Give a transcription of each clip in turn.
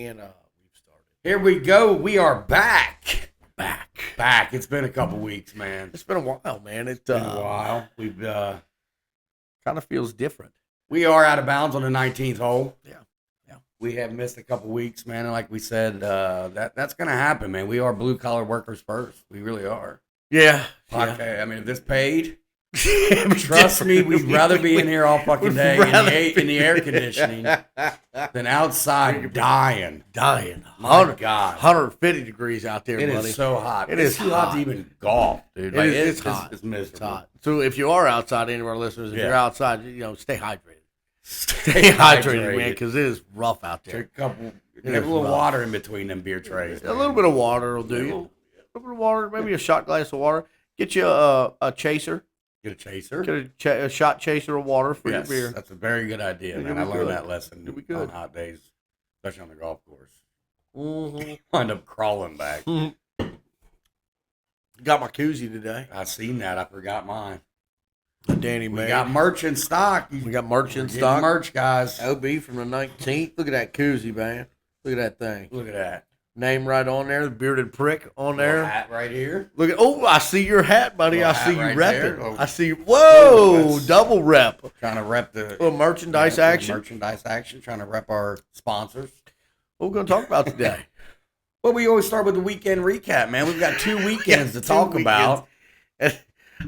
And we've started. Here we go. We are back. Back. It's been a couple weeks, man. It's been a while, man. It's been a while. We've kind of feels different. We are out of bounds on the 19th hole. Yeah. We have missed a couple weeks, man. And like we said, that's going to happen, man. We are blue collar workers first. We really are. Yeah. Okay. I mean, if this paid, trust me, we'd rather be in here all fucking day in the air conditioning than outside dying. My God. 150 degrees out there, It buddy. is so hot. It's too hot to even golf, dude. Like, it's hot. It's miserable. It's hot. So if you are outside, any of our listeners, if Yeah. you're outside, stay hydrated. Stay hydrated, man, because it is rough out there. Take a little water in between them beer trays. A little bit of water will do you. A little bit of water, maybe a shot glass of water. Get you a chaser. Get a chaser. Get a shot chaser of water for your beer. That's a very good idea, man. I learned that lesson on hot days, especially on the golf course. Mm-hmm. Wind up crawling back. Got my koozie today. I seen that. I forgot mine. Danny We made. got merch in stock. We got merch in stock. Merch, guys. OB from the 19th. Look at that koozie, man. Look at that thing. Look at that. Name right on there. The bearded prick on there. Little hat right here. Look at. Oh, I see your hat, buddy. Little I see you hat right repping. there. Oh. I see. Whoa, double rep. Trying to rep the Little merchandise action. Trying to rep our sponsors. What we're going to talk about today? Well, we always start with the weekend recap, man. We've got 2 weekends to talk about. And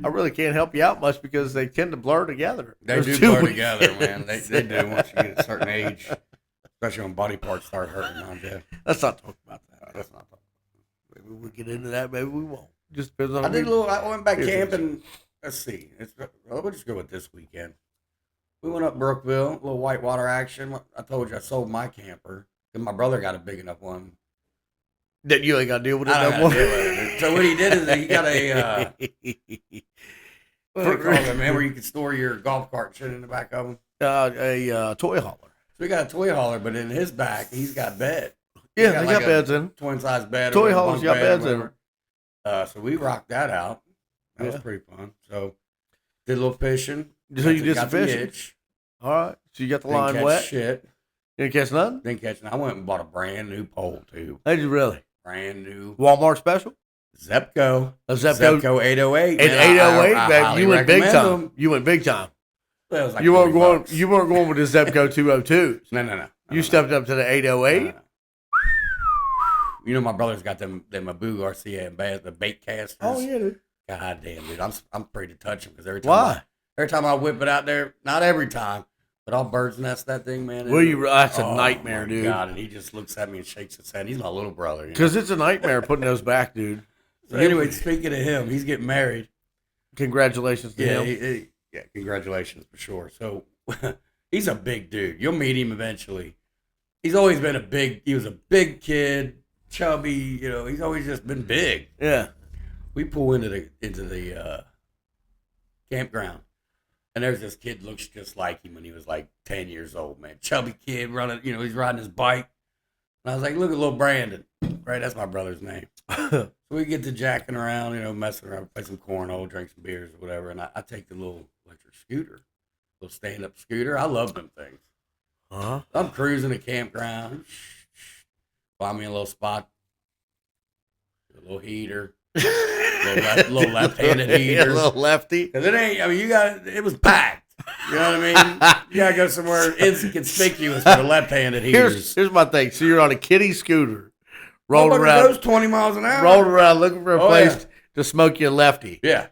I really can't help you out much because they tend to blur together. They do blur together, man. They do once you get a certain age, especially when body parts start hurting on you. Let's not talk about that. Let's not talk. Maybe we'll get into that. Maybe we won't. Just depends on. I went back camping. Let's see. We'll just go with this weekend. We went up Brookville, a little whitewater action. I told you I sold my camper because my brother got a big enough one. That you ain't got to deal with it I no more. So what he did is he got a what do they call it, man, where you can store your golf cart shit in the back of them. A toy hauler. So we got a toy hauler, but in his back he's got bed. Yeah, they got beds in. Twin size bed. Toy haulers got beds in. So we rocked that out. That was pretty fun. So did a little fishing. So you did some fishing. All right. So you got the line wet. Shit. Didn't catch nothing. Didn't catch nothing. I went and bought a brand new pole too. Did you really? Brand new. Walmart special. Zepco. A Zepco 808. And 808, man, you went big time. Them. You went big time. Well, it was like you weren't going. $40. You weren't going with the Zepco 202s. No. You stepped up to the 808. You know my brother's got them Abu Garcia and the bait casters. Oh yeah, dude. God damn, dude. I'm afraid to touch them because Why? Every time I whip it out there, not every time, but I'll bird's nest that thing, man. Well, that's a nightmare, dude. God, and he just looks at me and shakes his head. He's my little brother. Because it's a nightmare putting those back, dude. So anyway, speaking of him, he's getting married. Congratulations to him. Yeah, congratulations for sure. So he's a big dude. You'll meet him eventually. He's always been he was a big kid, chubby, he's always just been big. Yeah. We pull into the campground, and there's this kid looks just like him when he was like 10 years old, man. Chubby kid running, he's riding his bike. And I was like, look at little Brandon. Right, that's my brother's name. So we get to jacking around, messing around, play some cornhole, drink some beers or whatever, and I take the little electric scooter, little stand-up scooter. I love them things. Uh-huh. I'm cruising the campground. Find me a little spot, a little heater, little left-handed heater, a little lefty. Because it was packed. You know what I mean? You gotta go somewhere inconspicuous for the left-handed heaters. Here's my thing. So you're on a kiddie scooter, rolling around, goes 20 miles an hour, rolling around looking for a place to smoke you a lefty. Yeah.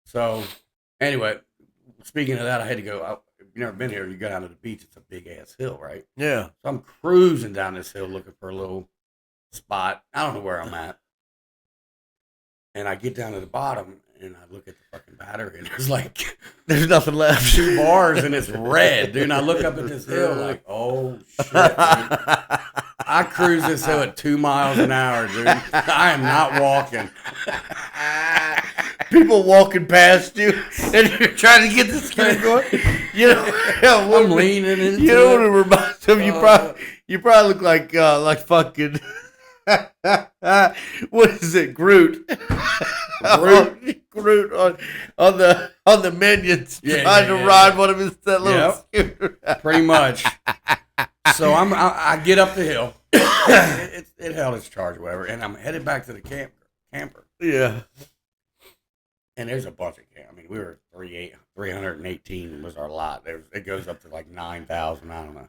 So anyway, speaking of that, I had to go. You've never been here. You go down to the beach. It's a big ass hill, right? Yeah. So I'm cruising down this hill looking for a little spot. I don't know where I'm at. And I get down to the bottom and I look at the fucking battery and there's nothing left. 2 bars and it's red, dude. And I look up at this hill like, oh shit, dude. I cruise this hill at 2 miles an hour, dude. I am not walking. People walking past you and you're trying to get the scooter going. I'm leaning into it. You know what it reminds me of? You probably look like fucking what is it, Groot? Groot on the Minions trying to ride that little scooter. Pretty much. So I get up the hill. it held its charge, or whatever. And I'm headed back to the camper. Yeah. And there's a bunch of I mean, we were 318 was our lot. It goes up to like 9,000. I don't know.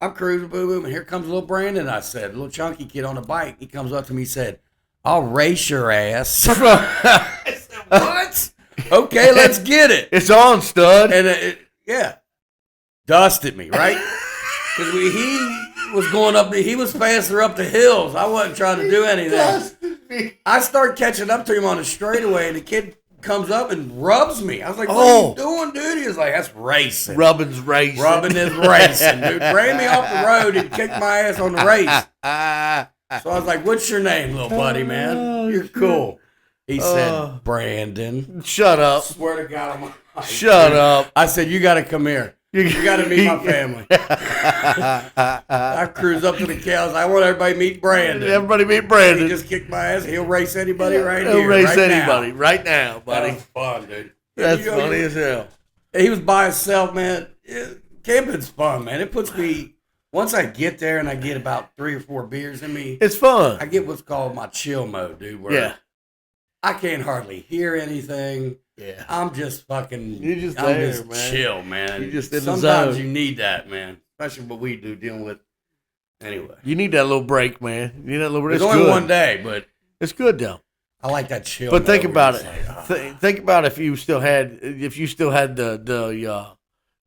I'm cruising, boom, boom, and here comes little Brandon. I said, little chunky kid on a bike. He comes up to me, and said, "I'll race your ass." I said, "What? Okay, let's get it. It's on, stud." And yeah, dusted me, right? Because he was going up. He was faster up the hills. I wasn't trying to do anything. I start catching up to him on the straightaway, and the kid comes up and rubs me. I was like, "What are you doing, dude?" He was like, "That's racing. Rubbing is racing, dude. Bring me off the road and kick my ass on the race." So I was like, "What's your name, little buddy, man? You're cool." He said, "Brandon." Shut up. Swear to God, Shut up. I said, "You got to come here. You got to meet my family." I cruise up to the cows. I want everybody to meet Brandon. Everybody meet Brandon. He just kicked my ass. He'll race anybody right He'll here. race right anybody now. right now, buddy. That was fun, dude. That's funny as hell. He was by himself, man. Camping's fun, man. It puts me, once I get there and I get about 3 or 4 beers in me, It's fun. I get what's called my chill mode, dude. Where I can't hardly hear anything. Yeah. I'm just fucking. You're just I'm there, just man. chill, man. You're just in the Sometimes zone. you need that, man. Especially what we do dealing with. Anyway, You need that little break, man. You need that little break. it's It's only good. one day, but It's good though. I like that chill. But think mode about where it. it's like, Think about if you still had the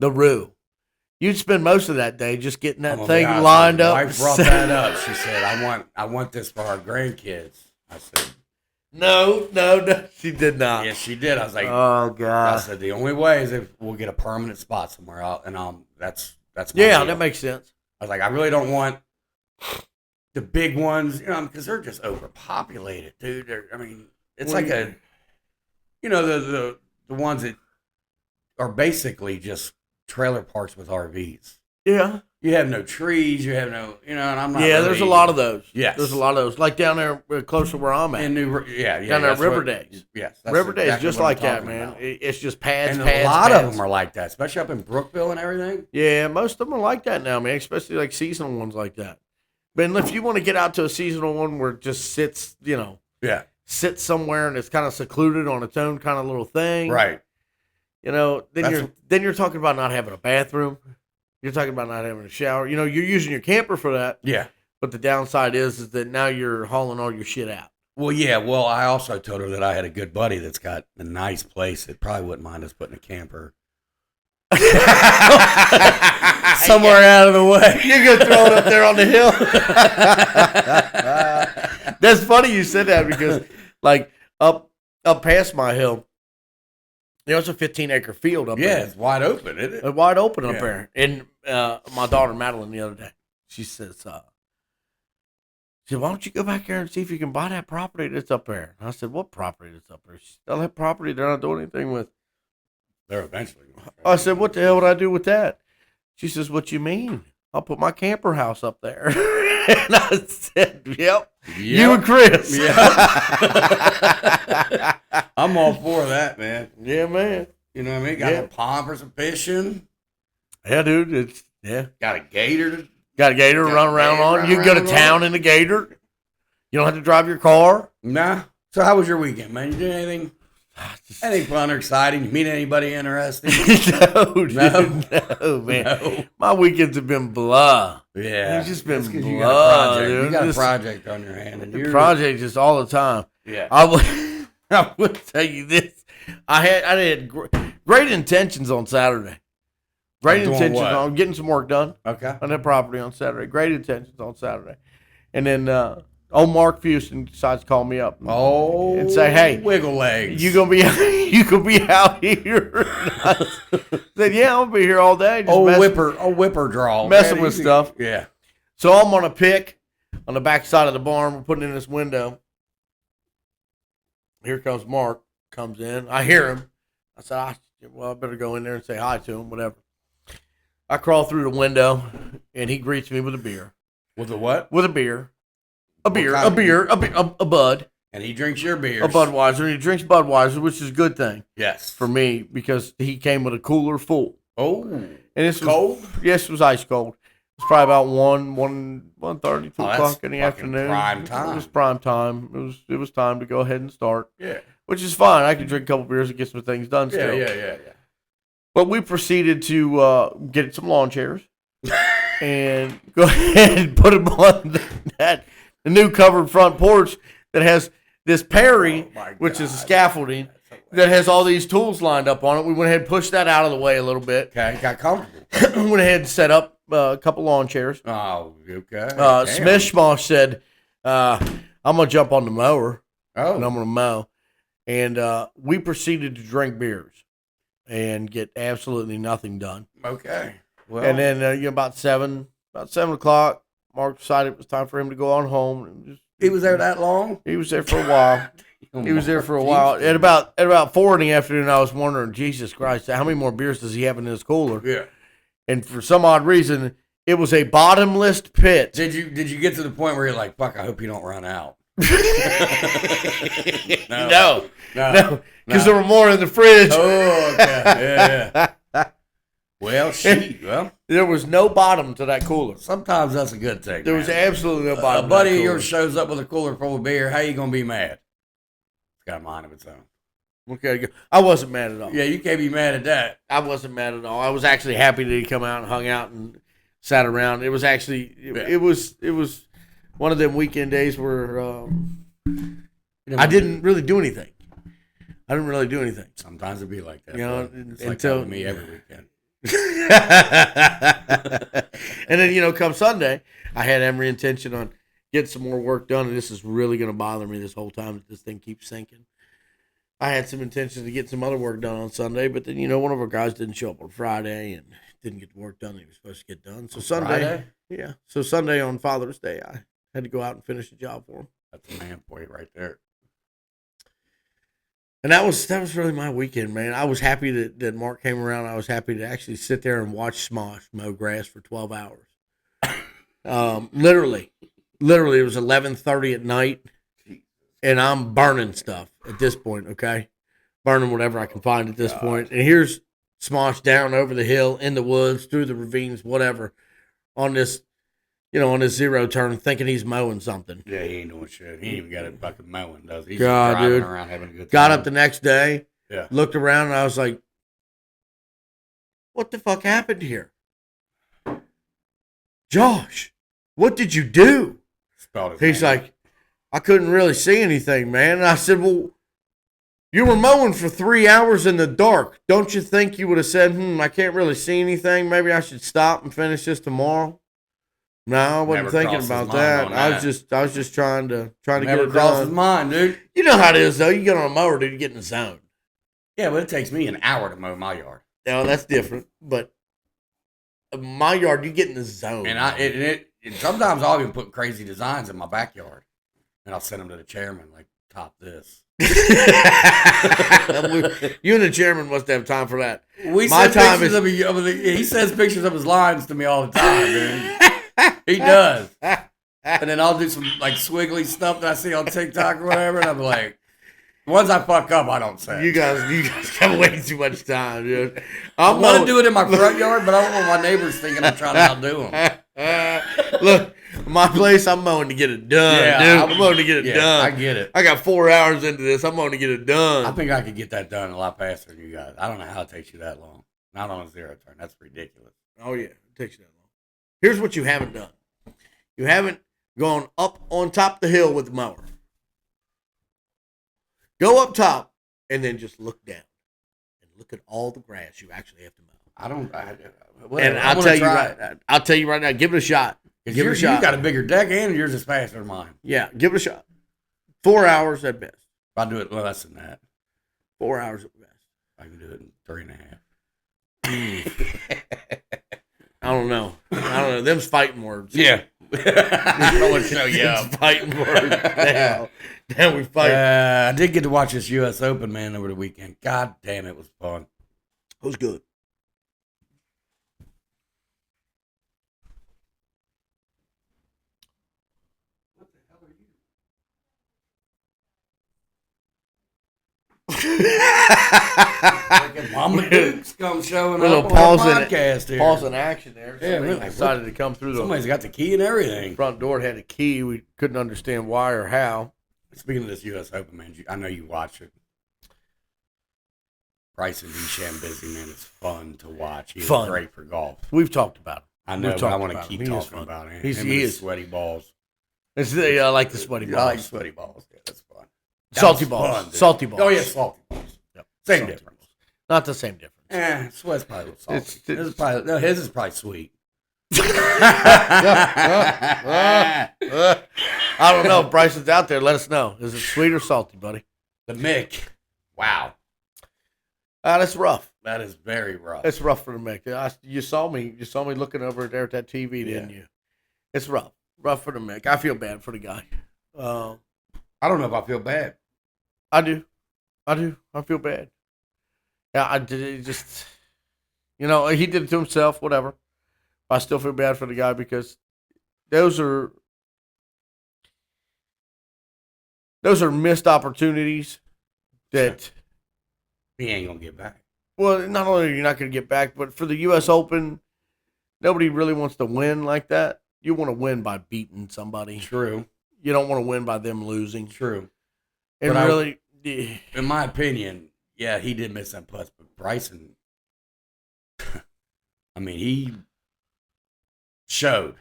roux. You'd spend most of that day just getting that I'm gonna thing be honest, lined my up. wife brought that up. She said, I want this for our grandkids." I said, No. She did not. "Yes, she did." I was like, Oh I God. said, "The only way is if we'll get a permanent spot somewhere out, and that's my Yeah, deal." that makes sense. I was like, "I really don't want the big ones, because they're just overpopulated, dude. I mean, it's like the ones that are basically just trailer parks with RVs. Yeah. You have no trees, you have no, and I'm not. Yeah, there's a lot of those. Yes. There's a lot of those. Like down there close to where I'm at. down there at River Days. Yes, that's River Days exactly just what I'm like that, talking man. about. It's just pads, And pads, a lot of pads. them are like that, especially up in Brookville and everything. Yeah, most of them are like that now, man. Especially like seasonal ones like that. But if you want to get out to a seasonal one where it just sits, Yeah, sits somewhere and it's kind of secluded on its own kind of little thing, right. Then you're talking about not having a bathroom. You're talking about not having a shower. You're using your camper for that. Yeah. But the downside is that now you're hauling all your shit out. Well, yeah. Well, I also told her that I had a good buddy that's got a nice place that probably wouldn't mind us putting a camper somewhere out of the way. You're gonna throw it up there on the hill. That's funny you said that because, like, up past my hill, it's a 15-acre field up there. Yeah, it's wide open, isn't it? It's wide open up Yeah. there. And my daughter Madeline the other day, she said, "Why don't you go back there and see if you can buy that property that's up there?" And I said, "What property that's up there?" She said, "That property they're not doing anything with." They're eventually. I said, "What the hell would I do with that?" She says, "What you mean? I'll put my camper house up there." And I said, "Yep. You and Chris." Yeah. I'm all for that, man. Yeah, man. You know what I mean? Got Yeah. a pond for some fishing. Yeah, dude. Got a gator to Got a gator to Got run a around gator on. run You can go to around on. town in the gator. You don't have to drive your car. Nah. So how was your weekend, man? You did anything fun or exciting? You meet anybody interesting? No, dude. No, man. No. My weekends have been blah. Yeah. It's just been That's 'cause you blah, got a project. dude. You got a Just- project on your hand. And The you're, project just all the time. Yeah. I would tell you this. I had great intentions on Saturday. Great Of doing intentions what? on getting some work done Okay. on that property on Saturday. Great intentions on Saturday. And then old Mark Fuston decides to call me up Oh. and say, "Hey, wiggle legs. you gonna be out here?" And I said, "Yeah, I'm gonna be here all day." Just whipper draw. messing Man, with you- stuff. Yeah. So I'm on a pick on the back side of the barn. We're putting in this window. Here comes Mark. Comes in. I hear him. I said, I better go in there and say hi to him, whatever. I crawl through the window, and he greets me with a beer. With a what? With a beer. A kind of a Bud. And he drinks your beers. A Budweiser. And he drinks Budweiser, which is a good thing Yes. for me because he came with a cooler full. Oh. And this was Cold? Yes, it was ice cold. It's probably about 1:30, 2 that's o'clock in the fucking afternoon. prime time. It was prime time. It was time to go ahead and start. Yeah. Which is fine. I could drink a couple beers and get some things done still. Yeah. But we proceeded to get some lawn chairs and go ahead and put them on the new covered front porch that has this Perry, which is a scaffolding, that has all these tools lined up on it. We went ahead and pushed that out of the way a little bit. Okay, got comfortable. Went ahead and set up a couple lawn chairs. Oh, okay. Smith Schmosh said, I'm going to jump on the mower Oh. and I'm going to mow. And we proceeded to drink beers and get absolutely nothing done. Okay. Well, And then about 7 o'clock, Mark decided it was time for him to go on home. And he was there that long? He was there for a while. He was there for a while. At about 4 in the afternoon, I was wondering, Jesus Christ, how many more beers does he have in his cooler? Yeah. And for some odd reason, it was a bottomless pit. Did you get to the point where you're like, fuck, I hope you don't run out? No. Because there were more in the fridge. Oh, okay. Yeah. Well, there was no bottom to that cooler. Sometimes that's a good thing. There was absolutely no bottom. A buddy of yours shows up with a cooler full of beer. How you gonna be mad? It's got a mind of its own. Okay, I wasn't mad at all. Yeah, you can't be mad at that. I wasn't mad at all. I was actually happy that he come out and hung out and sat around. It was actually it was one of them weekend days where I didn't really do anything. Sometimes it'd be like that. You know, it's like that with me every weekend. And then, come Sunday, I had every intention on getting some more work done, and this is really going to bother me this whole time that this thing keeps sinking. I had some intentions to get some other work done on Sunday, but then, one of our guys didn't show up on Friday and didn't get the work done that he was supposed to get done. So Sunday, Sunday on Father's Day, I had to go out and finish the job for him. That's a man for you right there. And that was really my weekend, man. I was happy that Mark came around. I was happy to actually sit there and watch Smosh mow grass for 12 hours. Literally, it was 11:30 at night, and I'm burning stuff at this point. Okay, burning whatever I can find at this point. And here's Smosh down over the hill, in the woods, through the ravines, whatever, on this, on this zero turn, thinking he's mowing something. Yeah, he ain't doing shit. He ain't even got it fucking mowing, does he? He's God, driving dude. around having a good time. Got up the next day, looked around, and I was like, what the fuck happened here? Josh, what did you do? He's like, I couldn't really see anything, man. And I said, well, you were mowing for 3 hours in the dark. Don't you think you would have said, I can't really see anything. Maybe I should stop and finish this tomorrow? No, I wasn't thinking about that. I was just trying to get it done. Never crossed his mind, dude. You know how it is, though. You get on a mower, dude, you get in the zone. Yeah, but it takes me an hour to mow my yard. No, that's different. But my yard, you get in the zone. And sometimes I'll even put crazy designs in my backyard, and I'll send them to the chairman, like, top this. You and the chairman must have time for that. He sends pictures of his lines to me all the time, dude. He does. And then I'll do some like swiggly stuff that I see on TikTok or whatever, and I'm like, once I fuck up, I don't say. You guys have way too much time, dude. I want to do it in my front yard, but I don't want my neighbors thinking I'm trying to outdo them. Look, my place, I'm mowing to get it done, dude. I'm mowing to get it done. I get it. I got 4 hours into this. I'm mowing to get it done. I think I could get that done a lot faster than you guys. I don't know how it takes you that long. Not on a zero turn. That's ridiculous. Oh, yeah. It takes you that long. Here's what you haven't done. You haven't gone up on top of the hill with the mower. Go up top and then just look down and look at all the grass you actually have to mow. I'll tell you right now, give it a shot. Give it a shot. You got a bigger deck and yours is faster than mine. Yeah, give it a shot. 4 hours at best. I'll do it less than that. 4 hours at best. I can do it in 3.5. I don't know. Them's fighting words. Yeah. I don't want to show you up. Fighting words. Damn, we fight. I did get to watch this U.S. Open, man, over the weekend. God damn, it was fun. It was good. What the hell are you? Freaking Mama Dukes come showing A little up pause on our in it. podcast here. Pause in action there. Yeah, Somebody really. decided to come through the Somebody's got the key and everything. front door. It had a key. We couldn't understand why or how. Speaking of this U.S. Open, man, I know you watch it. Bryson DeChambeau, man, it's fun to watch. He's great for golf. We've talked about him. I know, but I want to keep talking about him. He is sweaty balls. I like the sweaty balls. I like sweaty balls. Yeah, that's fun. Salty balls. Fun, Salty balls. Oh, yeah, salty balls. Yep. Same Salty difference. balls. Not the same difference. Sweat's probably a little salty. His His is probably sweet. I don't know. If Bryson's out there, let us know. Is it sweet or salty, buddy? The Mick. Wow. That's rough. That is very rough. It's rough for the Mick. You saw me looking over there at that TV, didn't you? It's rough. Rough for the Mick. I feel bad for the guy. I don't know if I feel bad. I do. I feel bad. Yeah, I did. Just, he did it to himself. Whatever. I still feel bad for the guy because those are missed opportunities that he ain't gonna get back. Well, not only are you not going to get back, but for the U.S. Open, nobody really wants to win like that. You want to win by beating somebody. True. You don't want to win by them losing. True. And but really, in my opinion, yeah, he did miss that putts, but Bryson, I mean, he showed.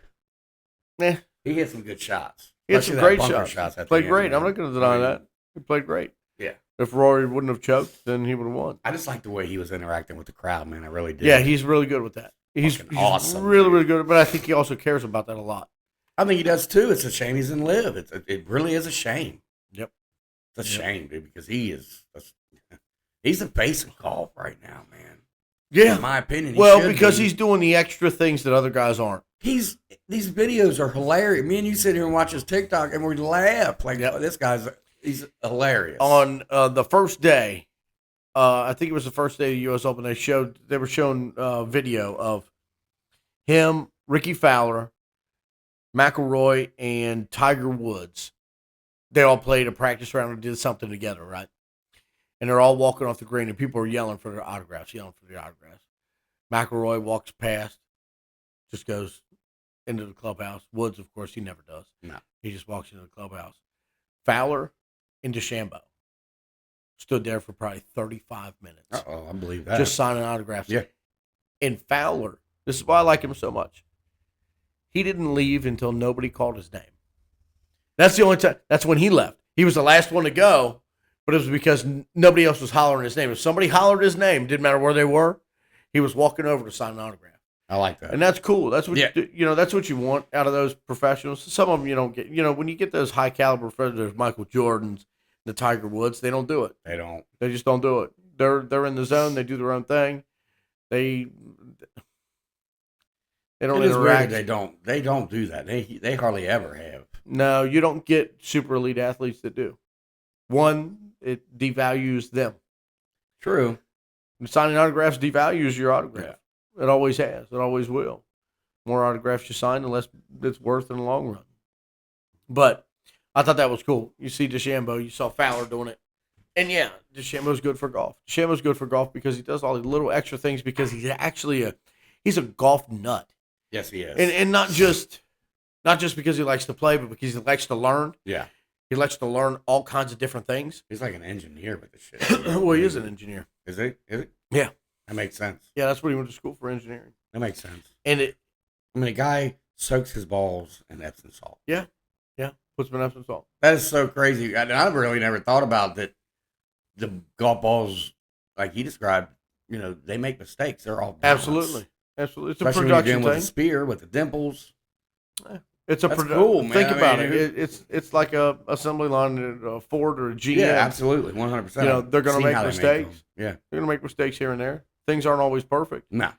Yeah. He hit some good shots. He had some great shots. Played great. I'm not going to deny that. He played great. Yeah. If Rory wouldn't have choked, then he would have won. I just like the way he was interacting with the crowd, man. I really did. Yeah, he's really good with that. He's awesome. Really, really good. But I think he also cares about that a lot. I think he does too. It's a shame he's in live. It really is a shame. Yep. It's a shame, dude, because he's the face of golf right now, man. Yeah. In my opinion. Because he's doing the extra things that other guys aren't. These videos are hilarious. Me and you sit here and watch his TikTok and we laugh. Like, this guy's he's hilarious. On the first day, I think it was the first day of the U.S. Open, they were showing video of him, Ricky Fowler, McIlroy, and Tiger Woods. They all played a practice round and did something together, right? And they're all walking off the green, and people are yelling for their autographs. McIlroy walks past, just goes into the clubhouse. Woods, of course, he never does. No. He just walks into the clubhouse. Fowler and DeChambeau stood there for probably 35 minutes. Uh-oh, I believe that. Just signing autographs. Yeah. And Fowler, this is why I like him so much. He didn't leave until nobody called his name. That's the only time. That's when he left. He was the last one to go, but it was because nobody else was hollering his name. If somebody hollered his name, didn't matter where they were, he was walking over to sign an autograph. I like that. And that's cool. That's what that's what you want out of those professionals. Some of them you don't get. When you get those high caliber there's Michael Jordans, the Tiger Woods, they don't do it. They don't. They just don't do it. They're in the zone. They do their own thing. They don't interact. They don't do that. They hardly ever have. No, you don't get super elite athletes that do. One, it devalues them. True. Signing autographs devalues your autograph. Yeah. It always has. It always will. More autographs you sign, the less it's worth in the long run. But I thought that was cool. You see DeChambeau, you saw Fowler doing it. And yeah, DeChambeau's good for golf. DeChambeau's good for golf because he does all the little extra things because he's actually he's a golf nut. Yes, he is. And not just because he likes to play, but because he likes to learn. Yeah. He likes to learn all kinds of different things. He's like an engineer with the shit. Well, he is an engineer. Is he? Yeah. That makes sense. Yeah, that's what he went to school for, engineering. That makes sense. And a guy soaks his balls in Epsom salt. Yeah. Yeah. Puts them in Epsom salt. That is so crazy. I really never thought about that. The golf balls, like he described, they make mistakes. They're all balanced. Absolutely. It's especially a production when you're dealing thing. with a spear, with the dimples. It's a cool, man. Think about it. It's like a assembly line at a Ford or a GM. Yeah, absolutely, 100%. They're going to make mistakes. Yeah, they're going to make mistakes here and there. Things aren't always perfect. No.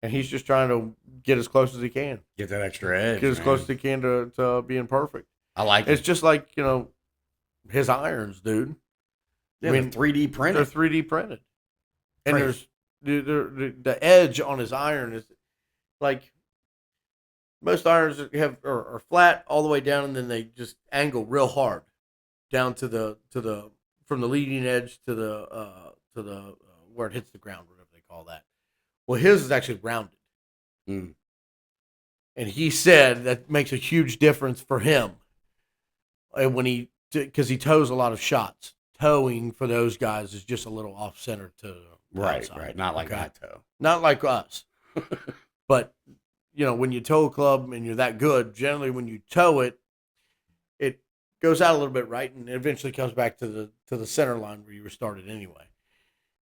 And he's just trying to get as close as he can. Get that extra edge. Get as close as he can to being perfect. I like it. It's just like, his irons, dude. Yeah, they're 3D printed. They're 3D printed. And there's the edge on his iron is like most irons are flat all the way down, and then they just angle real hard down to the from the leading edge to where it hits the ground, whatever they call that. Well, his is actually rounded. Mm. And he said that makes a huge difference for him. And because he toes a lot of shots. Towing for those guys is just a little off center to outside. Right. Not like I toe. Not like us. But, when you tow a club and you're that good, generally when you tow it, it goes out a little bit right and eventually comes back to the center line where you were started anyway.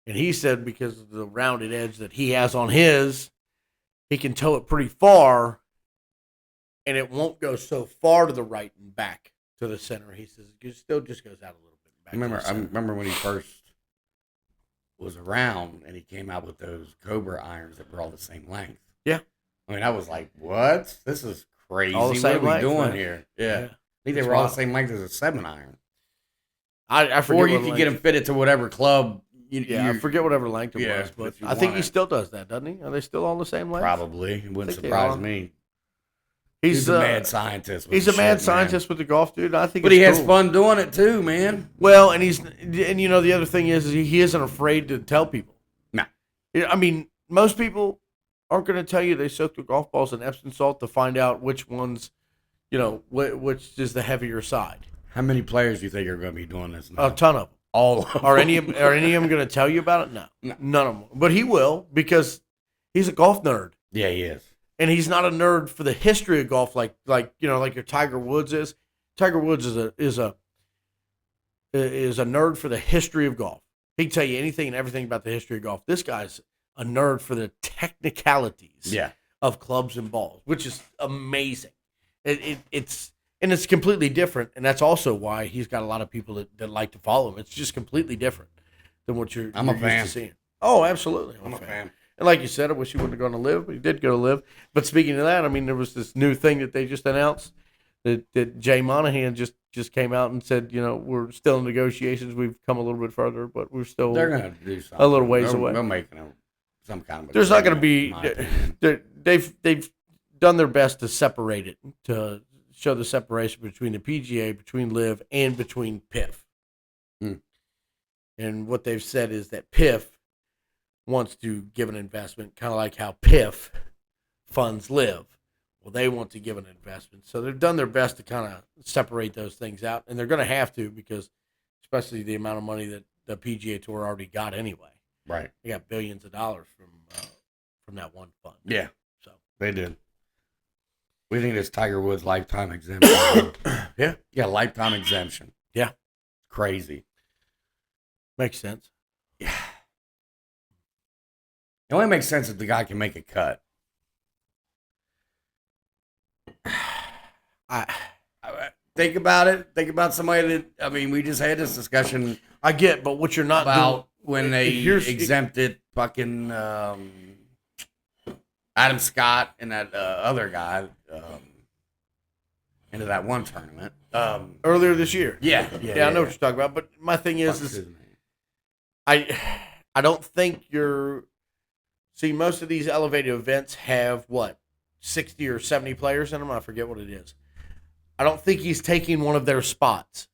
And he said because of the rounded edge that he has on his, he can tow it pretty far and it won't go so far to the right and back to the center. He says it still just goes out a little bit. I remember when he first was around and he came out with those Cobra irons that were all the same length. Yeah. I mean, I was like, what? This is crazy. All the same what are we length, doing man. here? Yeah. I think they were all the same length as a 7-iron. I forget. Or you could get them fitted to whatever club. I forget whatever length it was, but I think he still does that, doesn't he? Are they still all the same length? Probably. It wouldn't surprise me. He's a mad scientist. He's a mad scientist with the golf, dude. I think, but he has fun doing it too, man. Well, and the other thing is he isn't afraid to tell people. No, I mean, most people aren't going to tell you they soak their golf balls in Epsom salt to find out which ones, which is the heavier side. How many players do you think are going to be doing this now? A ton of them. All of them. Are any of them going to tell you about it? No, none of them. But he will because he's a golf nerd. Yeah, he is. And he's not a nerd for the history of golf like your Tiger Woods is. Tiger Woods is a nerd for the history of golf. He can tell you anything and everything about the history of golf. This guy's a nerd for the technicalities of clubs and balls, which is amazing. It's completely different, and that's also why he's got a lot of people that like to follow him. It's just completely different than what you're a fan. Used to seeing. Oh, absolutely. I'm a fan. And like you said, I wish he wouldn't have gone to Live, but he did go to Live. But speaking of that, I mean, there was this new thing that they just announced that Jay Monahan just came out and said, we're still in negotiations. We've come a little bit further, but we're still they're going to do something. A little ways away. They're making some kind of. There's not going to be. They've done their best to separate it, to show the separation between the PGA, between Live, and between PIF. And what they've said is that PIF wants to give an investment, kind of like how PIF funds Live. Well, they want to give an investment. So they've done their best to kind of separate those things out, and they're going to have to because especially the amount of money that the PGA Tour already got anyway. Right. They got billions of dollars from that one fund. Yeah. So they did. We think it's Tiger Woods lifetime exemption. Yeah, lifetime exemption. Yeah. Crazy. Makes sense. Yeah. It only makes sense if the guy can make a cut. Think about it. Think about somebody that, we just had this discussion. I get, but what you're not about doing, when they exempted fucking Adam Scott and that other guy into that one tournament. Earlier this year. Yeah, I know what you're talking about. But my thing is I don't think see, most of these elevated events have 60 or 70 players in them. I forget what it is. I don't think he's taking one of their spots.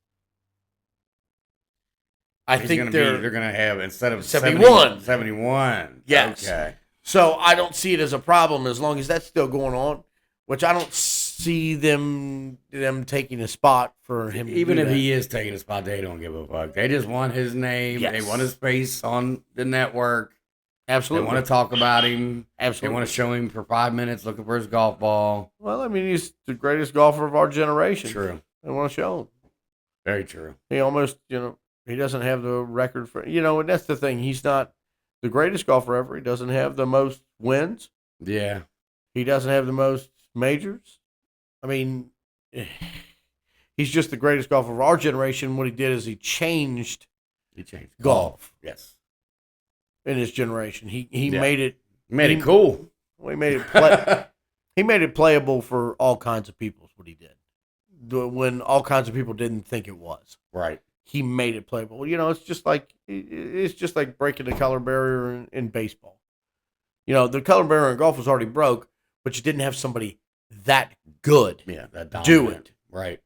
I think they're going to have, instead of 71. 71. Yes. Okay. So I don't see it as a problem as long as that's still going on, which I don't see them taking a spot for him. Even if he is taking a spot, they don't give a fuck. They just want his name. Yes. They want his face on the network. Absolutely. They want to talk about him. Absolutely. They want to show him for 5 minutes looking for his golf ball. Well, he's the greatest golfer of our generation. True. They want to show him. Very true. He almost, he doesn't have the record for, and that's the thing. He's not the greatest golfer ever. He doesn't have the most wins. Yeah. He doesn't have the most majors. He's just the greatest golfer of our generation. What he did is he changed golf. Yes. In his generation. He made it. Made it cool. Well, he made it he made it playable for all kinds of people is what he did. When all kinds of people didn't think it was. Right. He made it playable. It's just like breaking the color barrier in baseball. The color barrier in golf was already broke, but you didn't have somebody that good do it. Right.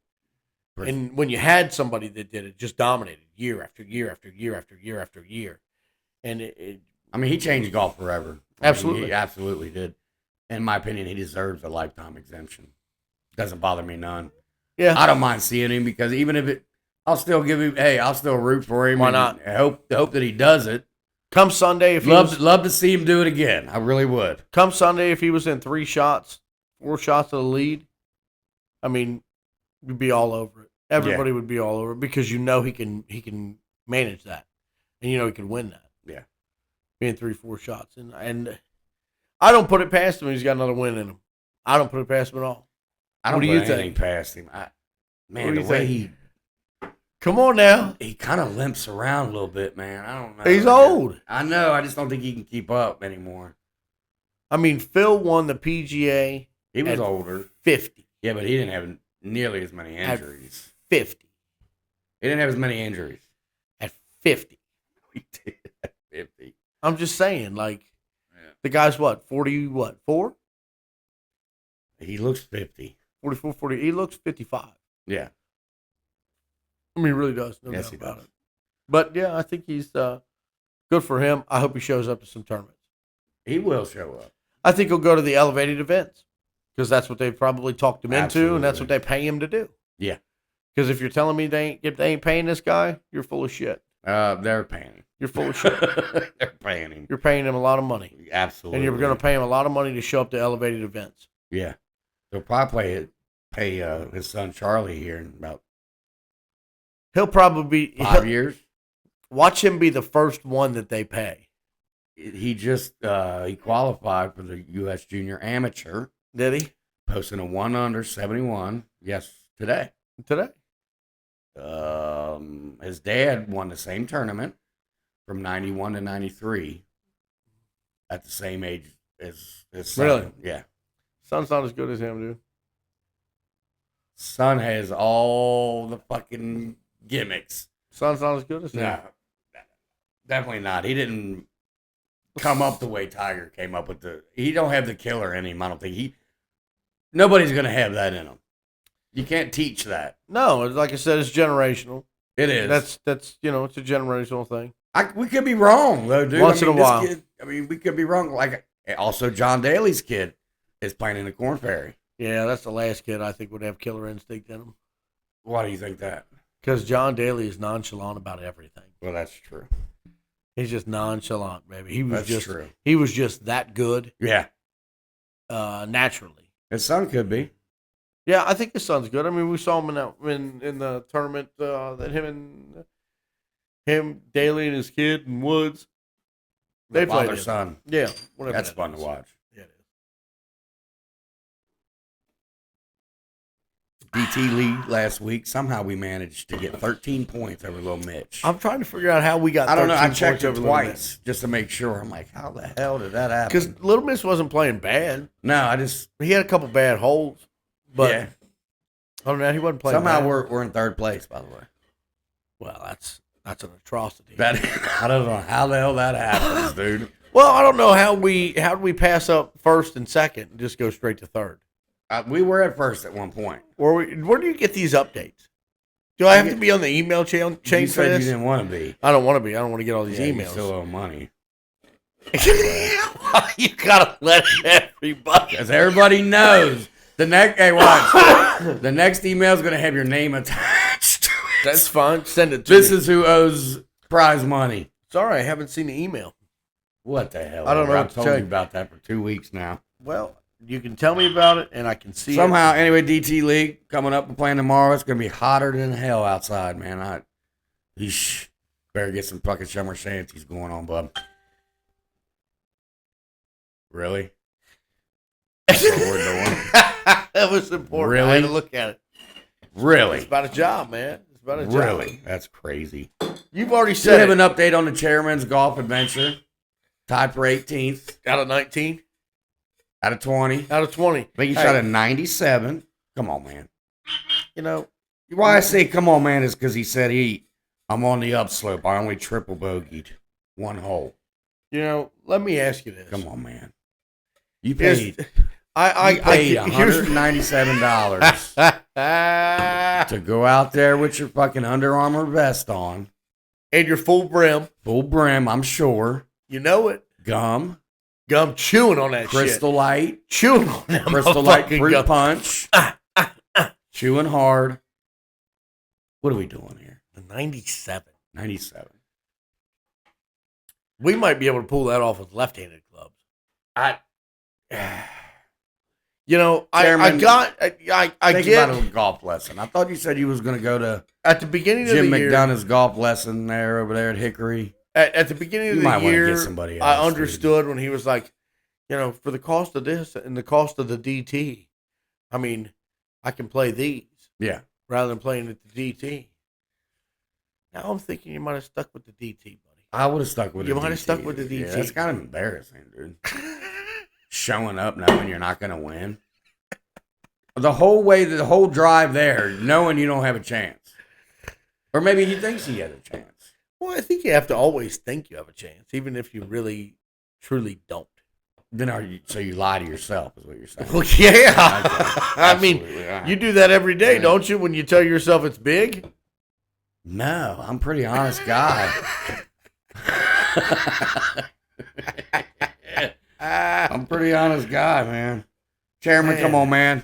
And when you had somebody that did it, just dominated year after year after year after year after year, And I mean, he changed golf forever. Absolutely. He absolutely did. In my opinion, he deserves a lifetime exemption. Doesn't bother me none. yeah, I don't mind seeing him because even if it, I'll still give him. Hey, I'll still root for him. Why and not? I hope that he does it. come Sunday if Love to see him do it again. I really would. come Sunday if he was in 4 shots of the lead, I mean, you'd be all over it. Everybody would be all over it because he can manage that, and he can win that. Yeah, being 3-4 shots, and I don't put it past him. He's got another win in him. I don't put it past him at all. I don't What do put you anything think? past him. Man, What do the you way think? Come on now. he kind of limps around a little bit, man. I don't know. He's old. I know. I just don't think he can keep up anymore. I mean, Phil won the PGA He was At older. 50. Yeah, but he didn't have nearly as many injuries. 50. He didn't have as many injuries. At 50. He did at 50. I'm just saying, like, Yeah. the guy's what, 40, what, 4? He looks 50. 44, 40. He looks 55. Yeah. I mean, he really does. No Yes, doubt he about does. it. But, yeah, I think he's good for him. I hope he shows up to some tournaments. He will show up. I think he'll go to the elevated events because that's what they've probably talked him into, Absolutely. and that's what they pay him to do. Yeah. Because if you're telling me if they ain't paying this guy, you're full of shit. They're paying him. You're full of shit. They're paying him. You're paying him a lot of money, Absolutely. and you're going to pay him a lot of money to show up to elevated events. Yeah. They'll probably pay his son Charlie here in about He'll probably be 5 years. Watch him be the first one that they pay. He just he qualified for the U.S. Junior Amateur, Did he posting a 1 under 71. Yes, today. today? His dad won the same tournament from 91 to 93 at the same age as his son. Really? Yeah. Son's not as good as him, dude. Son has all the fucking gimmicks. Son's not as good as him. No, definitely not. He didn't come up the way Tiger came up with he don't have the killer in him. I don't think nobody's going to have that in him. You can't teach that. No, like I said, it's generational. It is. That's it's a generational thing. We could be wrong though, dude. Once in a while. We could be wrong. Like also John Daly's kid is playing in the Corn Ferry. Yeah, that's the last kid I think would have killer instinct in him. Why do you think that? Because John Daly is nonchalant about everything. Well, that's true. He's just nonchalant, baby. That's true. He was just that good, Yeah, naturally. his son could be. Yeah, I think his son's good. I mean, we saw him in the tournament that him, Daly, and his kid and Woods. They played Father it. son. Yeah, whatever. That's that fun is. to watch. Yeah, it is. DT Lee last week. Somehow we managed to get 13 points over Little Mitch. I'm trying to figure out how we got. I don't know. I 13 checked points it over Little twice just to make sure. I'm like, how the hell did that happen? because Little Miss wasn't playing bad. No, I just He had a couple bad holes, but yeah. other than that, he wasn't playing. Somehow bad. we're in third place, by the way. Well, that's an atrocity. That I don't know how the hell that happens, dude. Well, I don't know how we pass up first and second and just go straight to third. We were at first at one point. Where do you get these updates? Do I have to be on the email chain You for said you this? didn't want to be. I don't want to be. I don't want to get all these Yeah, you emails. still owe money. You gotta let everybody. Because everybody knows. Hey, watch. The next email is going to have your name attached to it. That's fine. Send it to This me. is who owes prize money. Sorry, I haven't seen the email. What the hell? I don't know what I've to told tell you you. about that for 2 weeks now. Well, you can tell me about it, and I can see Somehow, anyway, DT League coming up and playing tomorrow. It's going to be hotter than hell outside, man. Better get some fucking summer shanties going on, bub. Really? That's what we're doing. it. That was important. I had Really? to look at it. Really? It's about a job, man. It's about a job. Really? That's crazy. You've already Should have said an it. update on the Chairman's Golf Adventure. Tied for 18th Out of 19? out of 20. Out of 20. I think he Hey, shot a 97. Come on, man. You know, Why I say come on, man, is because he said I'm on the upslope. I only triple bogeyed one hole. let me ask you this. Come on, man. You Is- paid. I You paid here's $197 to go out there with your fucking Under Armour vest on And your full brim. Full brim, I'm sure. You know it. Gum. Gum chewing on that Crystal shit. Light. Chewing on that Crystal Light fruit gum. punch. Chewing hard. What are we doing here? The 97. 97. We might be able to pull that off with left-handed clubs. You know, Chairman, I think get about a golf lesson. I thought you said you was going to go to at the beginning of Jim the year. McDonough's golf lesson there over there at Hickory. At the beginning of You the might want to year, get somebody else, I understood when he was like, you know, for the cost of this and the cost of the DT, I mean, I can play these. Yeah. Rather than playing at the DT. Now I'm thinking you might have stuck with the DT, buddy. I would have stuck with You the might DT. have stuck with the DT. Yeah, that's kind of embarrassing, dude. Showing up knowing you're not going to win. The whole drive there, knowing you don't have a chance. Or maybe he thinks he has a chance. Well, I think you have to always think you have a chance, even if you really, truly don't. Then so you lie to yourself, is what you're saying. Well, yeah. Okay. I mean, Absolutely. you do that every day, don't you, when you tell yourself it's big? No, I'm a pretty honest guy. I'm a pretty honest guy, man. Chairman, come on, man.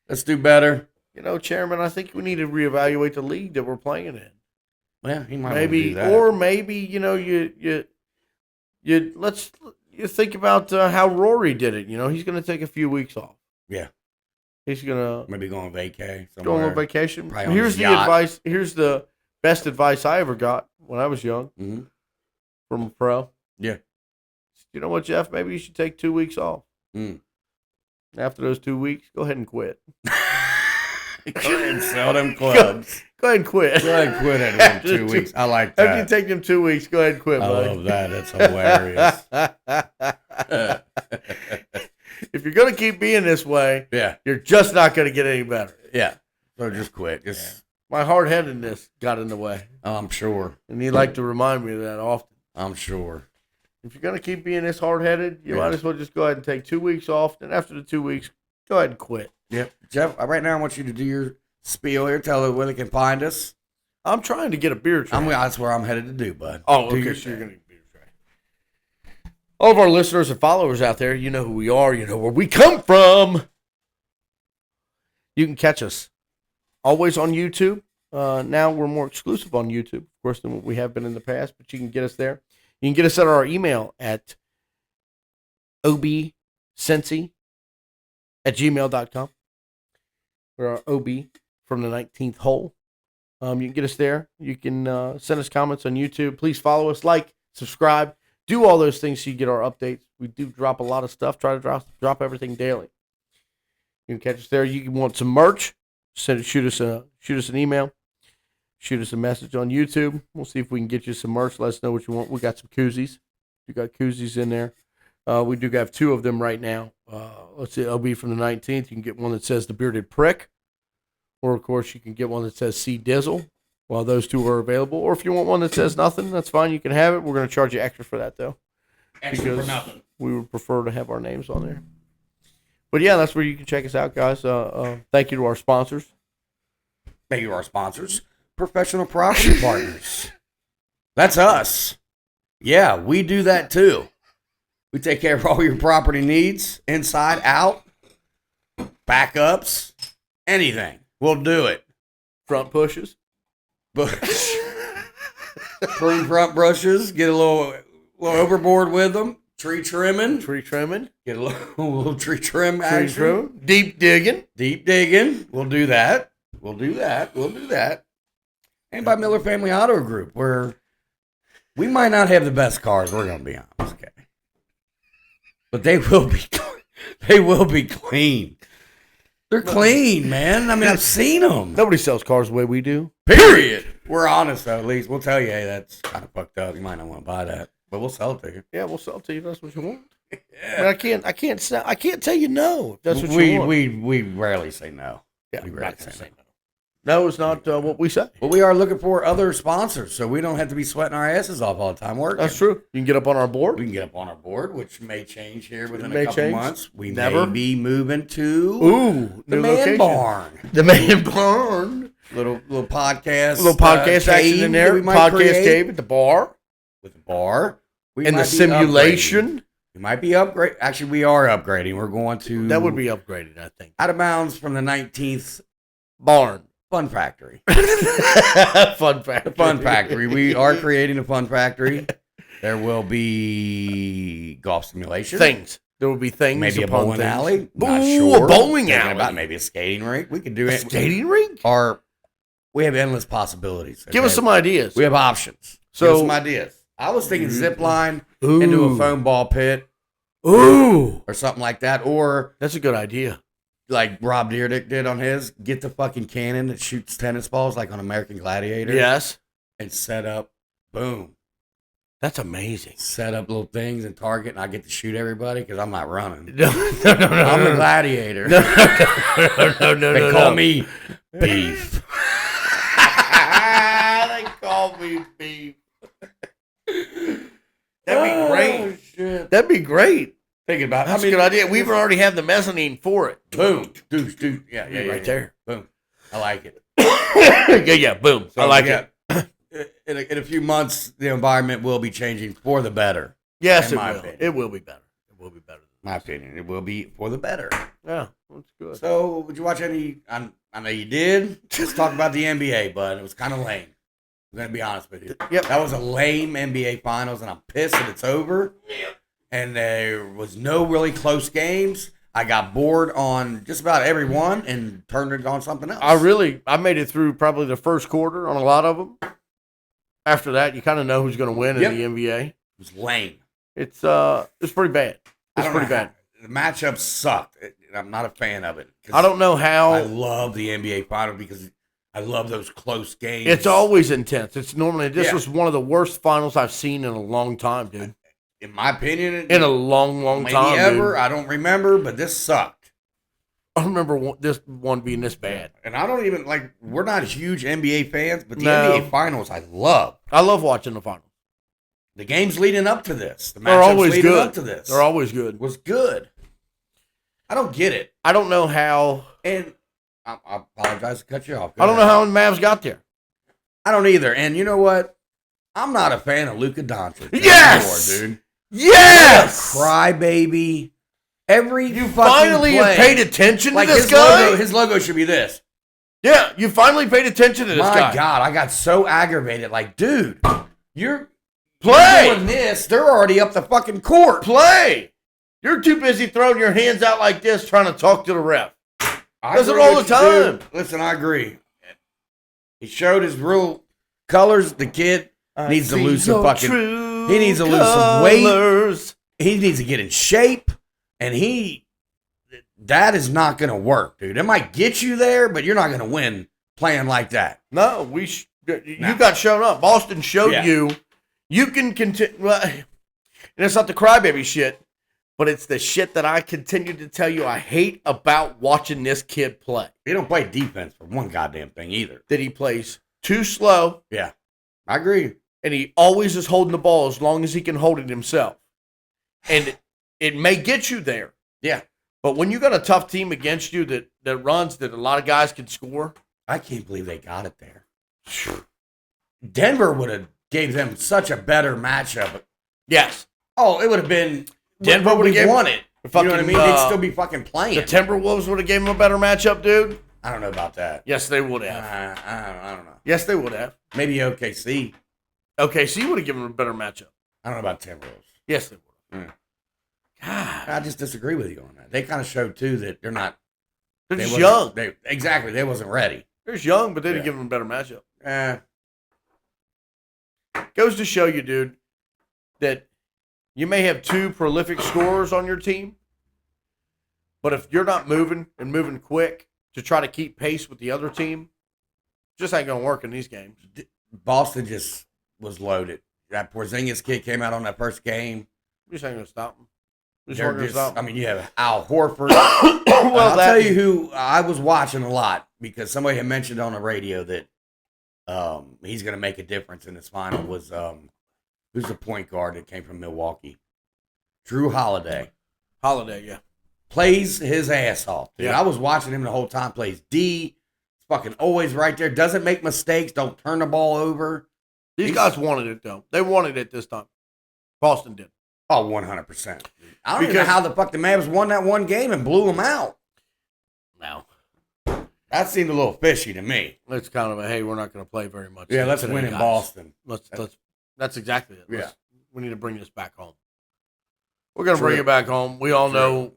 Let's do better. You know, Chairman, I think we need to reevaluate the league that we're playing in. Well, he might Maybe, do that. or maybe, you know, you think about how Rory did it. You know, he's going to take a few weeks off. Yeah. He's going to Maybe go on vacay somewhere. go on vacation. Probably on Here's his the yacht. advice. Here's the best advice I ever got when I was young from a pro. Yeah. You know what, Jeff? Maybe you should take 2 weeks off. Mm. After those 2 weeks, go ahead and quit. Go ahead and sell them clubs. Go ahead and quit. Go ahead and quit it in 2 weeks. I like that. After you take them 2 weeks, go ahead and quit, I buddy. love that. That's hilarious. If you're going to keep being this way, Yeah. you're just not going to get any better. Yeah. So just quit. Just. My hard-headedness got in the way. I'm sure. And he'd like to remind me of that often. I'm sure. If you're going to keep being this hard-headed, you might as well just go ahead and take 2 weeks off. And after the 2 weeks, go ahead and quit. Yep. Jeff, right now I want you to do your spiel here. Tell them where they can find us. I'm trying to get a beer tray. That's where I'm headed to do, bud. Oh, Do okay. your So you're thing. going to get a beer tray. All of our listeners and followers out there, you know who we are. You know where we come from. You can catch us always on YouTube. Now we're more exclusive on YouTube, of course, than what we have been in the past, but you can get us there. You can get us at our email at obsensi@gmail.com. We're our OB from the 19th hole. You can get us there. You can send us comments on YouTube. Please follow us, like, subscribe, do all those things so you get our updates. We do drop a lot of stuff. Try to drop everything daily. You can catch us there. You can want some merch. Shoot us an email. Shoot us a message on YouTube. We'll see if we can get you some merch. Let us know what you want. We got some koozies. We got koozies in there. We do have 2 of them right now. Let's see. It'll be from the 19th. You can get one that says the Bearded Prick. Or, of course, you can get one that says C Dizzle while those 2 are available. Or if you want one that says nothing, that's fine. You can have it. We're going to charge you extra for that, though. Extra for nothing. We would prefer to have our names on there. But, yeah, that's where you can check us out, guys. Thank you to our sponsors. Thank you to our sponsors. Professional Property Partners. That's us. Yeah, we do that too. We take care of all your property needs, inside, out, backups, anything. We'll do it. Front pushes. Prune front brushes. Get a little overboard with them. Tree trimming. Tree trimming. Get a little tree trim Tree action. trimming. Deep digging. Deep digging. We'll do that. We'll do that. And by Miller Family Auto Group, where we might not have the best cars, we're going to be honest, okay? But they will be clean. They're clean, man. I mean, I've seen them. Nobody sells cars the way we do. Period. We're honest, though, at least. We'll tell you, hey, that's kind of fucked up. You might not want to buy that, but we'll sell it to you. Yeah, we'll sell it to you if that's what you want. Yeah. I mean, I can't tell you no if that's what you want. We rarely say no. Yeah, we I'm rarely not gonna say say no. no. No, it's not what we say. But we are looking for other sponsors, so we don't have to be sweating our asses off all the time working. That's true. You can get up on our board. We can get up on our board, which may change here within may a couple change. months. We Never. may be moving to Ooh, the new Man location. Barn. The Man Barn. little podcast, action in there. Podcast cave at the bar with a bar. And the simulation. We might be upgrade. Actually, we are upgrading. We're going to. That would be upgraded, I think. Out of bounds from the 19th barn. Fun Factory. Fun Factory. The Fun Factory. We are creating a Fun Factory. There will be golf simulation. Things. There will be things. Maybe a bowling alley. Not sure. A bowling Thinking alley. About maybe a skating rink. We could do it. Skating rink? Or we have endless possibilities. Okay? Give us some ideas. We have options. So, give us some ideas. I was thinking zip line into a foam ball pit. Ooh. Or something like that. Or that's a good idea. Like Rob Dyrdek did on his. Get the fucking cannon that shoots tennis balls like on American Gladiator. Yes. And set up. Boom. That's amazing. Set up little things and target, and I get to shoot everybody because I'm not running. No. I'm a gladiator. No. They call me Beef. They call me Beef. That'd be great. Oh, shit. That'd be great. Thinking about it. That's a good idea. We already have the mezzanine for it. Boom. Dude. Yeah. Right there. Boom. I like it. yeah. Boom. So, I like it. In a few months, the environment will be changing for the better. Yes, it will. Opinion. It will be better. It will be better. My opinion. It will be for the better. Yeah, that's good. So, would you watch any? I know you did. Let's talk about the NBA, but it was kind of lame. I'm going to be honest with you. Yep. That was a lame NBA Finals, and I'm pissed that it's over. And there was no really close games. I got bored on just about every one and turned it on something else. I made it through probably the first quarter on a lot of them. After that, you kind of know who's going to win in the NBA. It was lame. It's pretty bad. It's pretty bad. The matchup sucked. I'm not a fan of it. I don't know how. I love the NBA Finals because I love those close games. It's always intense. It's normally this was one of the worst finals I've seen in a long time, dude. In my opinion, in a long time, maybe ever. Dude. I don't remember, but this sucked. I don't remember this one being this bad. And I don't even we're not huge NBA fans, but the NBA Finals I love. I love watching the finals. The games leading up to this, they're always good. Up to this, they're always good. Was good. I don't get it. I don't know how. And I apologize to cut you off. I don't know how the Mavs got there. I don't either. And you know what? I'm not a fan of Luka Doncic. Yes, anymore, dude. Yes, crybaby. You finally have paid attention to this his guy. His logo should be this. Yeah, you finally paid attention to this guy. My God, I got so aggravated. Like, dude, you're doing this. They're already up the fucking court. Play. You're too busy throwing your hands out like this trying to talk to the ref. Does it all the time. Listen, I agree. He showed his real colors. The kid needs to lose some fucking. He needs to lose some weight. He needs to get in shape. And that is not going to work, dude. It might get you there, but you're not going to win playing like that. No, you got shown up. Boston showed you. You can continue. Well, and it's not the crybaby shit, but it's the shit that I continue to tell you I hate about watching this kid play. He don't play defense for one goddamn thing either. That he plays too slow. Yeah, I agree. And he always is holding the ball as long as he can hold it himself. And it may get you there. Yeah. But when you got a tough team against you that runs that a lot of guys can score. I can't believe they got it there. Denver would have gave them such a better matchup. Yes. Oh, it would have been Denver would have won it. You know what I mean? They'd still be fucking playing. The Timberwolves would have gave them a better matchup, dude. I don't know about that. Yes, they would have. I don't know. Yes, they would have. Maybe OKC. OKC would have given them a better matchup. I don't know about Timberwolves. Yes, they would have. God. I just disagree with you on that. They kind of showed, too, that they're not. They're just young. Exactly. They wasn't ready. They're just young, but they'd have given them a better matchup. Goes to show you, dude, that you may have two prolific scorers on your team, but if you're not moving and moving quick to try to keep pace with the other team, just ain't going to work in these games. Boston just was loaded. That Porzingis kid came out on that first game. Just ain't going to stop them. I mean, you have Al Horford. I'll tell you who I was watching a lot because somebody had mentioned on the radio that he's going to make a difference in this final was who's the point guard that came from Milwaukee? Drew Holiday. Holiday, yeah. Plays his ass off. Dude. Yeah. I was watching him the whole time. Plays D. Fucking always right there. Doesn't make mistakes. Don't turn the ball over. These guys wanted it, though. They wanted it this time. Boston did. Oh, 100%. I don't even know how the fuck the Mavs won that one game and blew them out. No. That seemed a little fishy to me. It's kind of a, hey, we're not going to play very much. Yeah, let's win in Boston. That's exactly it. Yeah. We need to bring this back home. We're going to bring it back home. We all know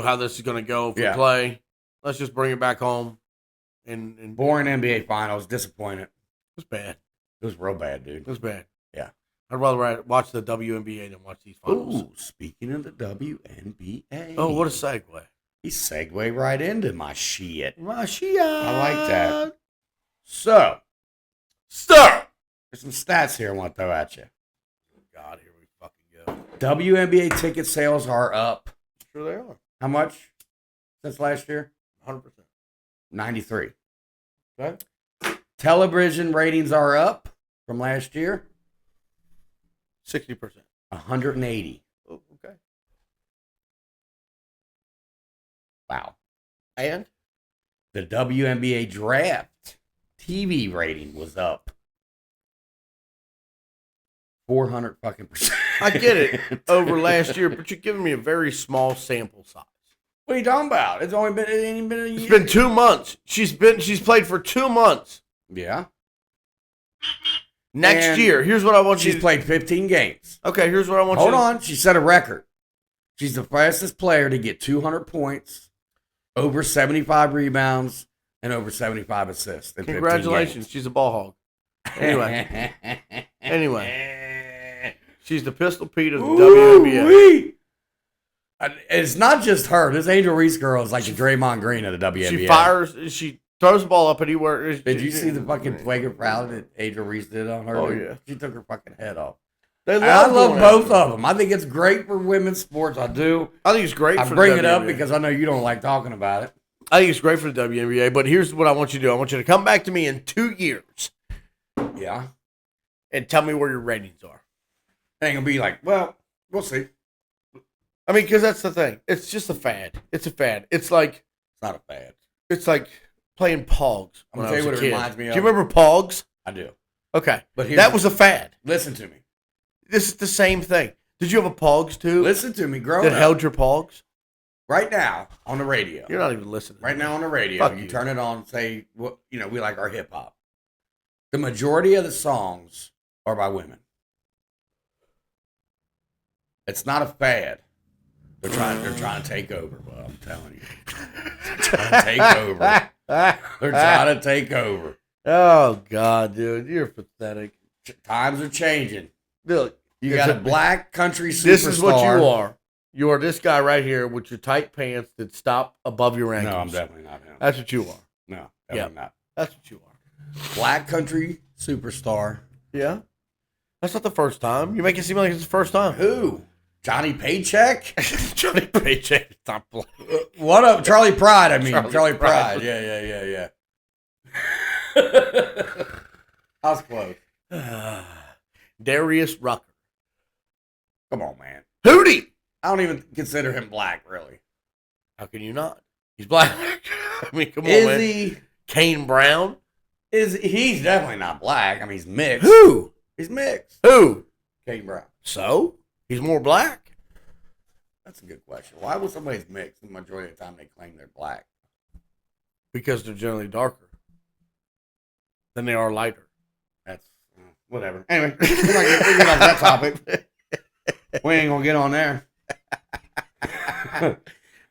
how this is going to go if we play. Let's just bring it back home. And boring NBA Finals. Disappointed. It was bad. It was real bad, dude. It was bad. Yeah. I'd rather watch the WNBA than watch these finals. Ooh, speaking of the WNBA. Oh, what a segue. He segued right into my shit. My shit. I like that. So, there's some stats here I want to throw at you. God, here we fucking go. WNBA ticket sales are up. Sure they are. How much since last year? 100%. 93. Okay. Television ratings are up from last year. 60%. 180. Oh, okay. Wow. And the WNBA draft TV rating was up 400 fucking %. I get it over last year, but you're giving me a very small sample size. What are you talking about? It ain't been a year. It's been 2 months. She's played for 2 months. Yeah. Next year, here's what I want you to... She's played 15 games. Okay, here's what I want you to... Hold on. She set a record. She's the fastest player to get 200 points, over 75 rebounds, and over 75 assists. Congratulations. She's a ball hog. Anyway. She's the Pistol Pete of the WNBA. It's not just her. This Angel Reese girl is like the Draymond Green of the WNBA. She throws the ball up anywhere. Did you see the fucking flagrant foul that Angel Reese did on her? Oh, yeah. She took her fucking head off. I love both of them. I think it's great for women's sports. I do. I think it's great for the WNBA. I bring it up because I know you don't like talking about it. I think it's great for the WNBA, but here's what I want you to do. I want you to come back to me in 2 years. Yeah. And tell me where your ratings are. It ain't going to be like, well, we'll see. I mean, because that's the thing. It's just a fad. It's a fad. It's like... It's not a fad. It's like playing Pogs I'm going to tell you what it reminds me of. Do you remember Pogs? I do. Okay. But that was a fad. Listen to me. This is the same thing. Did you have a Pogs too? Listen to me, growing up. That held your Pogs? Right now, on the radio. You're not even listening. Right now on the radio. You turn it on, say, well, we like our hip hop. The majority of the songs are by women. It's not a fad. They're trying to take over, but I'm telling you. They're trying to take over. They're trying to take over. Oh, God, dude. You're pathetic. Times are changing. Look, you got a black country superstar. This is what you are. You are this guy right here with your tight pants that stop above your ankles. No, I'm definitely not him. That's what you are. No, definitely not. That's what you are. Black country superstar. Yeah. That's not the first time. You make it seem like it's the first time. Who? Johnny Paycheck? Johnny Paycheck is not black. What up? Charlie Pride, I mean. Charlie Pride. Yeah. I was close. Darius Rucker. Come on, man. Hootie. I don't even consider him black, really. How can you not? He's black. I mean, come on, man. Is he? Kane Brown? He's definitely not black. I mean, he's mixed. Who? He's mixed. Who? Kane Brown. So? He's more black? That's a good question. Why would somebody's mixed the majority of the time they claim they're black? Because they're generally darker than they are lighter. That's whatever. Anyway, we get off that topic. We ain't gonna get on there.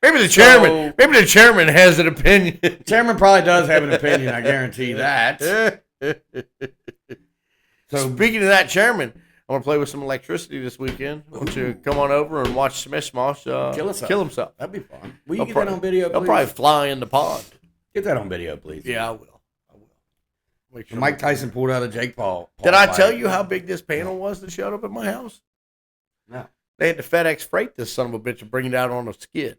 Maybe the chairman has an opinion. Chairman probably does have an opinion. I guarantee that. So speaking of that chairman, I want to play with some electricity this weekend. I want you to come on over and watch Smash Smosh kill himself. That'd be fun. Will you get that on video, please? He'll probably fly in the pond. Get that on video, please. Yeah, I will. Sure Mike Tyson pulled out a Jake Paul. Did I tell you how big this panel was that showed up at my house? No. They had to FedEx freight this son of a bitch and bring it out on a skid.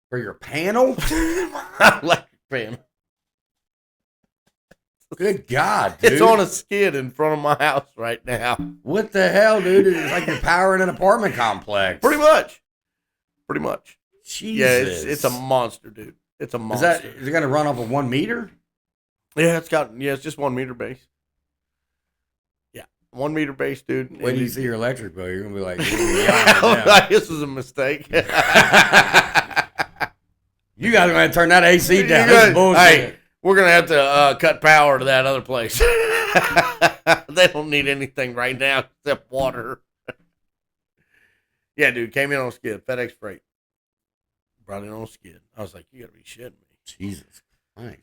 For your panel? Electric panel. Good God, dude. It's on a skid in front of my house right now. What the hell, dude? It's like you're powering an apartment complex. Pretty much. Jesus. Yeah, it's a monster, dude. It's a monster. Is it going to run off of 1 meter? Yeah, it's just 1 meter base. Yeah, 1 meter base, dude. When you see your electric bill, you're gonna be like, this is a mistake. You guys are gonna turn that AC down. This is bullshit. Hey, we're gonna have to cut power to that other place. They don't need anything right now except water. Yeah, dude, came in on a skid, FedEx freight. Brought in on a skid. I was like, you gotta be shitting me. Jesus Christ.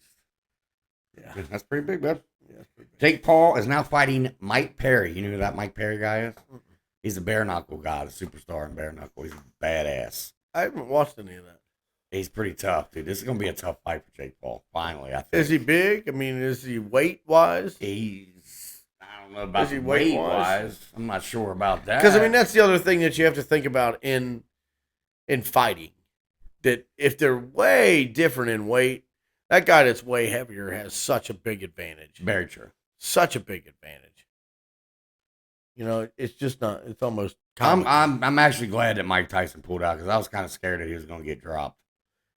Yeah, That's pretty big, bud. yeah, that's pretty big. Jake Paul is now fighting Mike Perry. You know who that Mike Perry guy is? He's a bare knuckle guy, the superstar in bare knuckle. He's a badass. I haven't watched any of that. He's pretty tough, dude. This is gonna be a tough fight for Jake Paul. Finally, I think. Is he big? I mean, is he weight wise? I don't know about Is he weight weight-wise? wise. I'm not sure about that. Because I mean, that's the other thing that you have to think about in fighting. That if they're way different in weight, that guy that's way heavier has such a big advantage. very true. Such a big advantage. You know, it's just not. It's almost. I'm actually glad that Mike Tyson pulled out because I was kind of scared that he was gonna get dropped.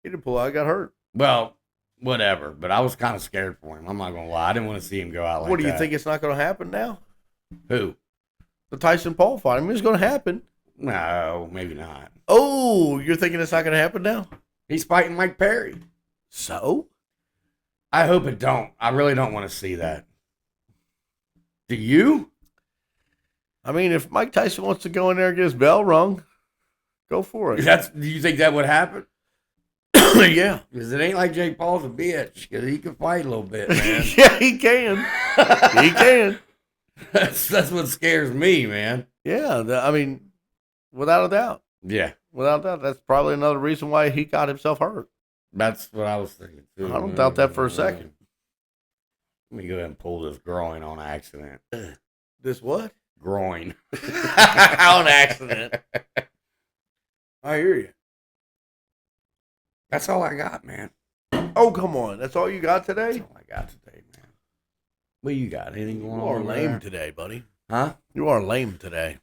He didn't pull out. He got hurt. Well, whatever. But I was kind of scared for him. I'm not gonna lie. I didn't want to see him go out like that. What do you think? It's not going to happen now? Who? The Tyson Paul fight. I mean, it's going to happen. No, maybe not. Oh, you're thinking it's not going to happen now? He's fighting Mike Perry. So? I hope it don't. I really don't want to see that. Do you? I mean, if Mike Tyson wants to go in there and get his bell rung, go for it. Do you think that would happen? Yeah. Because it ain't like Jake Paul's a bitch. Because he can fight a little bit, man. Yeah, he can. He can. That's what scares me, man. Yeah, I mean, without a doubt. Yeah. Without a doubt. That's probably another reason why he got himself hurt. That's what I was thinking, too. I don't doubt that for a second. Let me go ahead and pull this groin on accident. This what? Groin. On accident. I hear you. That's all I got, man. Oh, come on. That's all you got today? That's all I got today, man. What you got? Anything going You on? are over lame there? today, buddy. Huh? You are lame today.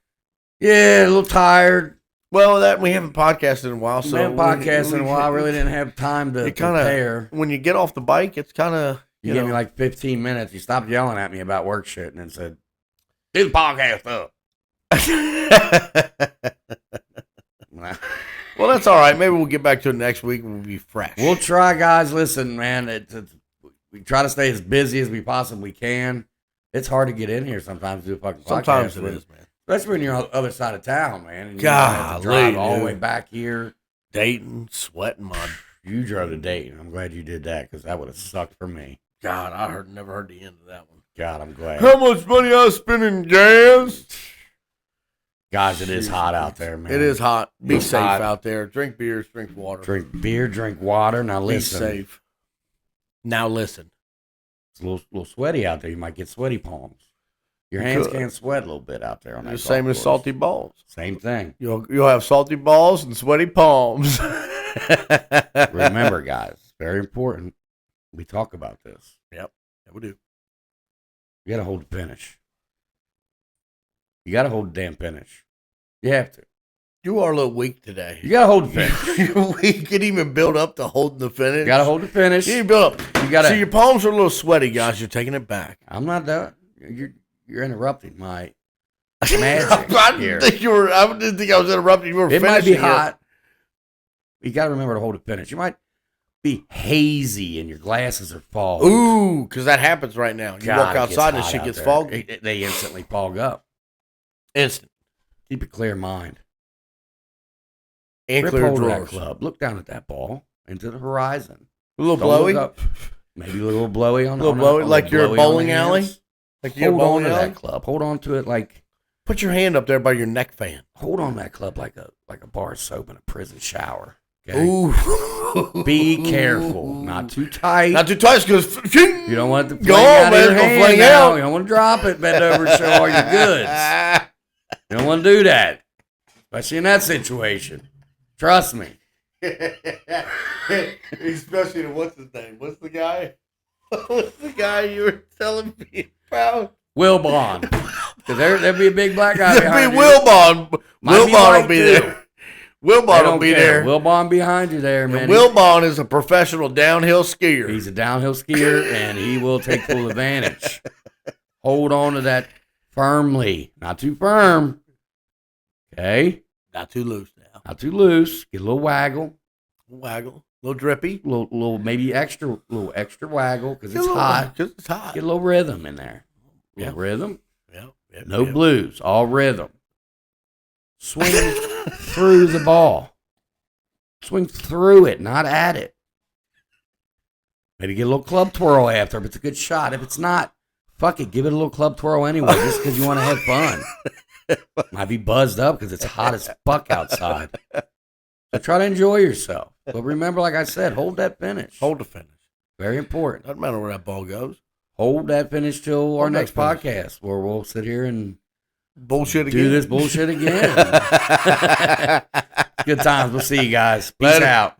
Yeah, a little tired. Well, that we haven't podcasted in a while, so We haven't podcasted in a while. I really didn't have time to prepare. When you get off the bike, it's kind of You gave me like 15 minutes. You stopped yelling at me about work shit and then said, do the podcast up. Well, that's all right. Maybe we'll get back to it next week and we'll be fresh. We'll try, guys. Listen, man, we try to stay as busy as we possibly can. It's hard to get in here sometimes to do a fucking podcast. Sometimes it is, man. Especially when you're on the other side of town, man. And you Golly, have to drive all the dude. way back here. Dayton, sweating mud. You drove to Dayton. I'm glad you did that because that would have sucked for me. God, I never heard the end of that one. God, I'm glad. How much money I spend in gas? Guys, it is hot out there, man. It is hot. Be It's safe hot. out there. Drink beers, drink water. Drink beer, drink water. Now Be listen. safe. Now listen. It's a little sweaty out there. You might get sweaty palms. Your You hands could. can sweat a little bit out there on that The golf same as course. salty balls. Same thing. You'll have salty balls and sweaty palms. Remember, guys, very important. We talk about this. Yep, we do. You got to hold the finish. You got to hold the damn finish. You have to. You are a little weak today. You got to hold the finish. You're weak. You can even build up to holding the finish. You got to hold the finish. You need to build up. You got to. See, your palms are a little sweaty, guys. You're taking it back. I'm not done. You're interrupting my magic I here. didn't think you were. I didn't think I was interrupting. You were. It might be finishing hot. You got to remember to hold the finish. You might be hazy and your glasses are fogged. Ooh, because that happens right now. You God, walk it gets outside and the hot shit out gets there. foggy. They instantly fog up. Instant. Keep a clear mind. And Grip clear hold of that drawers. club. Look down at that ball into the horizon. A little Don't look blowy. up. Maybe a little blowy on A little on blowy, on like the you're a blowy on bowling the alley? hands. Like you Hold on bowling to alley? that club. Hold on to it like. Put your hand up there by your neck fan. Hold on to that club like a bar of soap in a prison shower. Okay? Ooh. Be careful. Not too tight. Not too tight because You don't want it to Go fling on, out of man, your it's gonna hand fling now. out. You don't want to drop it, bend over and show all your goods. You don't want to do that. Especially in that situation. Trust me. Especially the, what's his name? What's the guy? What's the guy you were telling me about? Will Bond. Because there'll be a big black guy There'll behind be you. Will Bond. Might Will be Bond will white, be too. there. Wilbon will be there. Wilbon behind you there, man. And Wilbon is a professional downhill skier. He's a downhill skier, and he will take full advantage. Hold on to that firmly. Not too firm. Okay? Not too loose now. Not too loose. Get a little waggle. Waggle. A little drippy. Little maybe extra waggle because it's hot. Because it's hot. Get a little rhythm in there. Yeah. Rhythm. Yeah. No blues. All rhythm. Swing through the ball. Swing through it, not at it. Maybe get a little club twirl after if it's a good shot. If it's not, fuck it. Give it a little club twirl anyway just because you want to have fun. Might be buzzed up because it's hot as fuck outside. So try to enjoy yourself. But remember, like I said, hold that finish. Hold the finish. Very important. Doesn't matter where that ball goes. Hold that finish till our next podcast where we'll sit here and bullshit again. Do this bullshit again. Good times. We'll see you guys. Peace out.